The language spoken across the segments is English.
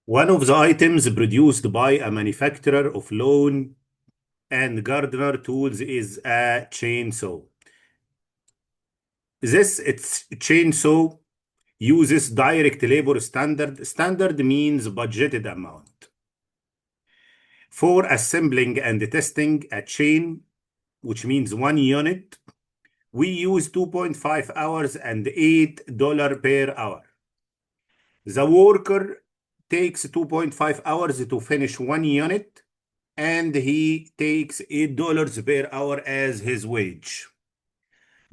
One of the items produced by a manufacturer of lawn and gardener tools is a chainsaw. Its chainsaw uses direct labor standard. Standard means budgeted amount. For assembling and testing a chain, which means 1 unit, we use 2.5 hours and $8 per hour. The worker takes 2.5 hours to finish 1 unit, and he takes $8 per hour as his wage.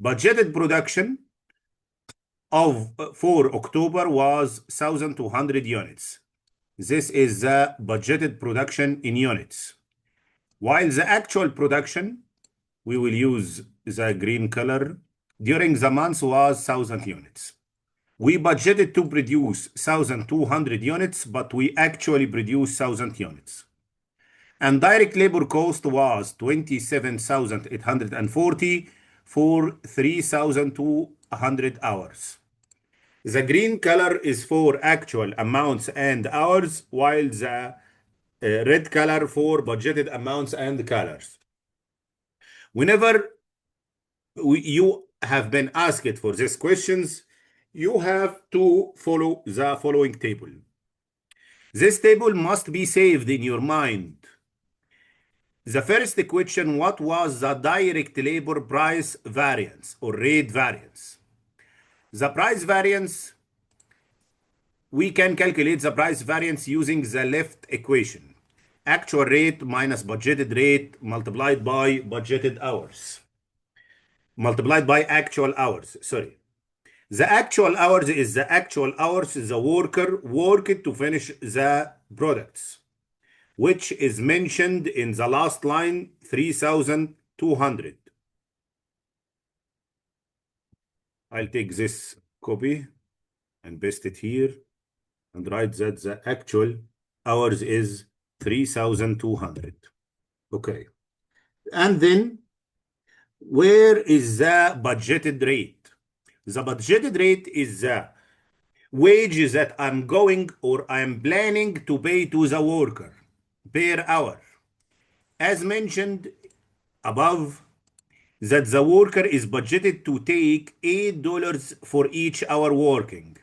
Budgeted production for October was 1,200 units. This is the budgeted production in units. While the actual production, we will use the green color, during the month was 1,000 units. We budgeted to produce 1,200 units, but we actually produced 1,000 units. And direct labor cost was 27,840 for 3,200 hours. The green color is for actual amounts and hours, while the red color for budgeted amounts and colors. Whenever you have been asked for these questions, you have to follow the following table. This table must be saved in your mind. The first question, what was the direct labor price variance or rate variance? The price variance, we can calculate the price variance using the left equation. Actual rate minus budgeted rate multiplied by budgeted hours. Multiplied by actual hours, sorry. The actual hours is the actual hours the worker worked to finish the products, which is mentioned in the last line, 3,200. I'll take this copy and paste it here and write that the actual hours is 3,200. Okay. And then, where is the budgeted rate? The budgeted rate is the wages that I'm going or I'm planning to pay to the worker per hour. As mentioned above, that the worker is budgeted to take $8 for each hour working.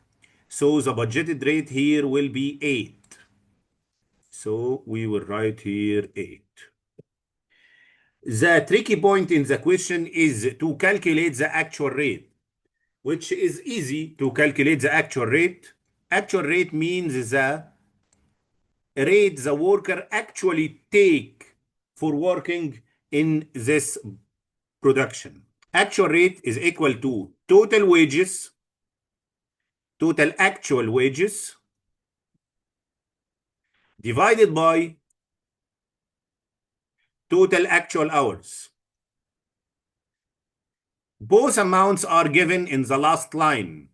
So the budgeted rate here will be 8. So we will write here 8. The tricky point in the question is to calculate the actual rate, which is easy to calculate the actual rate. Actual rate means the rate the worker actually take for working in this production. Actual rate is equal to total wages, total actual wages, divided by total actual hours. Both amounts are given in the last line.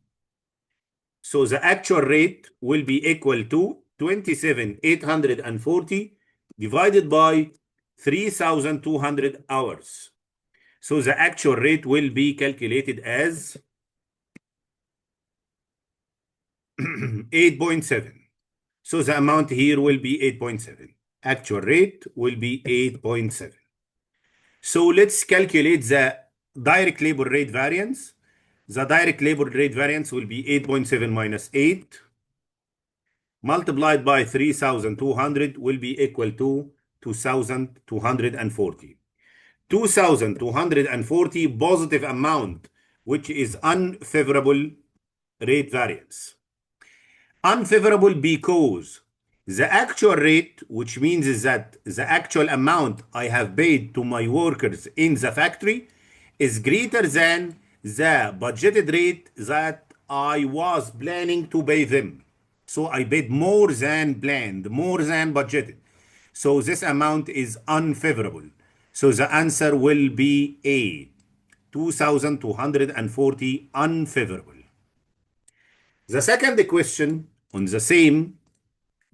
So the actual rate will be equal to 27,840 divided by 3,200 hours. So the actual rate will be calculated as 8.7. So the amount here will be 8.7. Actual rate will be 8.7. So let's calculate the direct labor rate variance. The direct labor rate variance will be 8.7 minus 8 multiplied by 3,200 will be equal to 2,240. 2,240 positive amount, which is unfavorable rate variance. Unfavorable because the actual rate, which means that the actual amount I have paid to my workers in the factory, is greater than the budgeted rate that I was planning to pay them. So I paid more than planned, more than budgeted. So this amount is unfavorable. So the answer will be A, 2,240 unfavorable. The second question on the same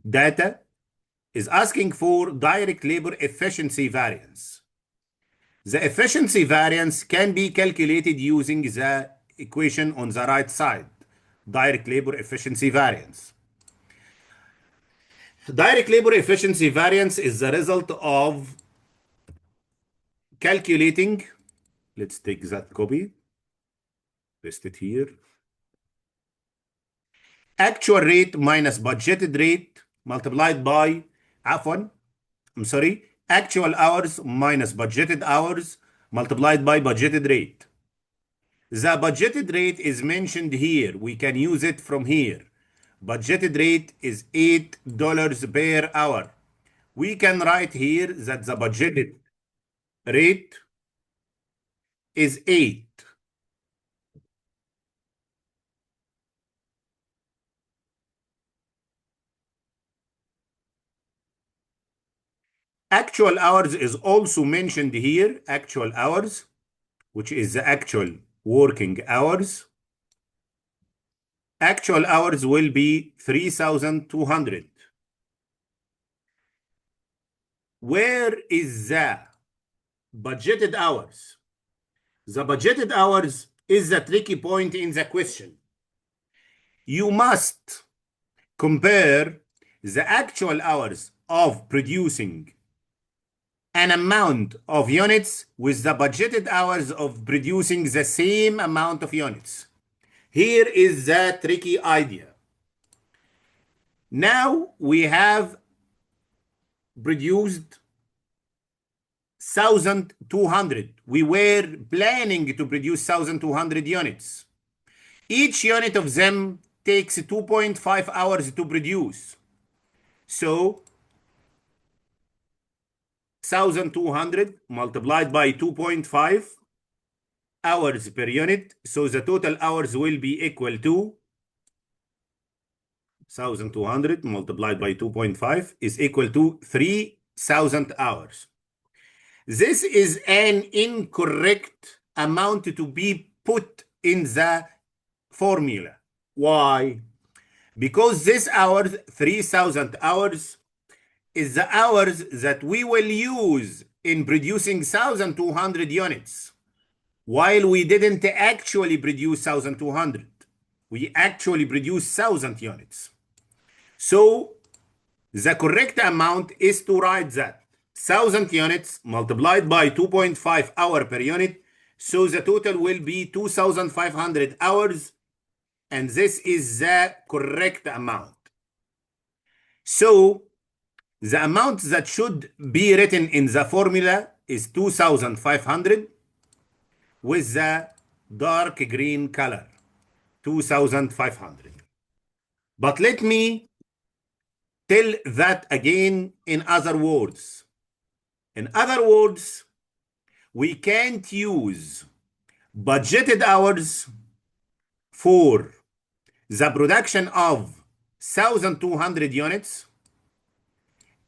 data is asking for direct labor efficiency variance. The efficiency variance can be calculated using the equation on the right side, direct labor efficiency variance. Direct labor efficiency variance is the result of calculating. Let's take that copy, paste it here. Actual rate minus budgeted rate multiplied by, عفوا, I'm sorry, actual hours minus budgeted hours multiplied by budgeted rate. The budgeted rate is mentioned here. We can use it from here. Budgeted rate is $8 per hour. We can write here that the budgeted rate is 8. Actual hours is also mentioned here. Actual hours, which is the actual working hours. Actual hours will be 3,200. Where is the budgeted hours? The budgeted hours is the tricky point in the question. You must compare the actual hours of producing an amount of units with the budgeted hours of producing the same amount of units. Here is the tricky idea. Now we have produced 1,200. We were planning to produce 1,200 units. Each unit of them takes 2.5 hours to produce. So 1,200 multiplied by 2.5 hours per unit. So the total hours will be equal to 1,200 multiplied by 2.5 is equal to 3,000 hours. This is an incorrect amount to be put in the formula. Why? Because this hours, 3,000 hours, is the hours that we will use in producing 1,200 units, while we didn't actually produce 1,200. We actually produced 1,000 units. So the correct amount is to write that 1,000 units multiplied by 2.5 hour per unit. So the total will be 2,500 hours. And this is the correct amount. So the amount that should be written in the formula is 2,500 with the dark green color, 2,500. But let me tell that again in other words. In other words, we can't use budgeted hours for the production of 1,200 units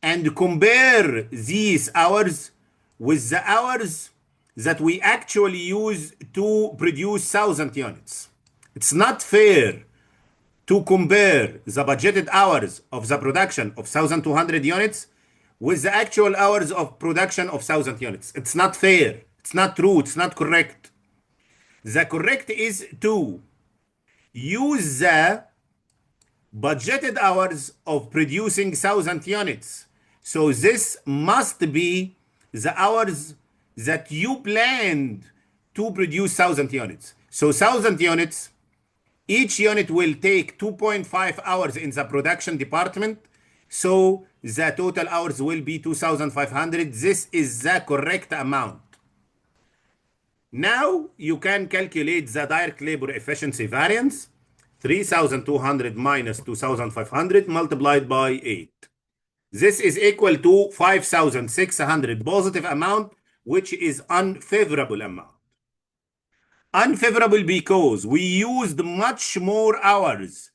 and compare these hours with the hours that we actually use to produce 1,000 units. It's not fair to compare the budgeted hours of the production of 1,200 units with the actual hours of production of 1,000 units. It's not fair. It's not true. It's not correct. The correct is to use the budgeted hours of producing 1,000 units. So this must be the hours that you planned to produce 1,000 units. So 1,000 units, each unit will take 2.5 hours in the production department. So the total hours will be 2,500. This is the correct amount. Now you can calculate the direct labor efficiency variance. 3,200 minus 2,500 multiplied by 8. This is equal to 5,600 positive amount, which is unfavorable amount. Unfavorable because we used much more hours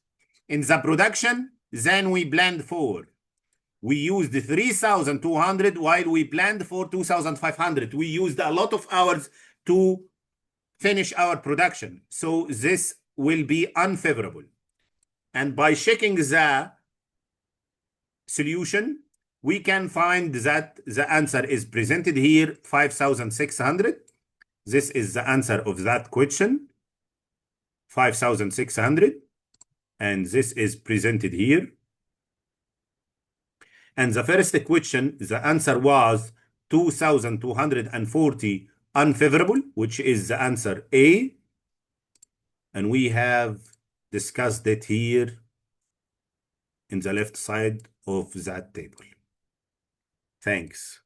in the production than we planned for. We used 3,200 while we planned for 2,500. We used a lot of hours to finish our production. So this will be unfavorable. And by checking the solution, we can find that the answer is presented here, 5,600. This is the answer of that question, 5,600. And this is presented here. And the first question, the answer was 2,240 unfavorable, which is the answer A. And we have discussed it here in the left side of that table. Thanks.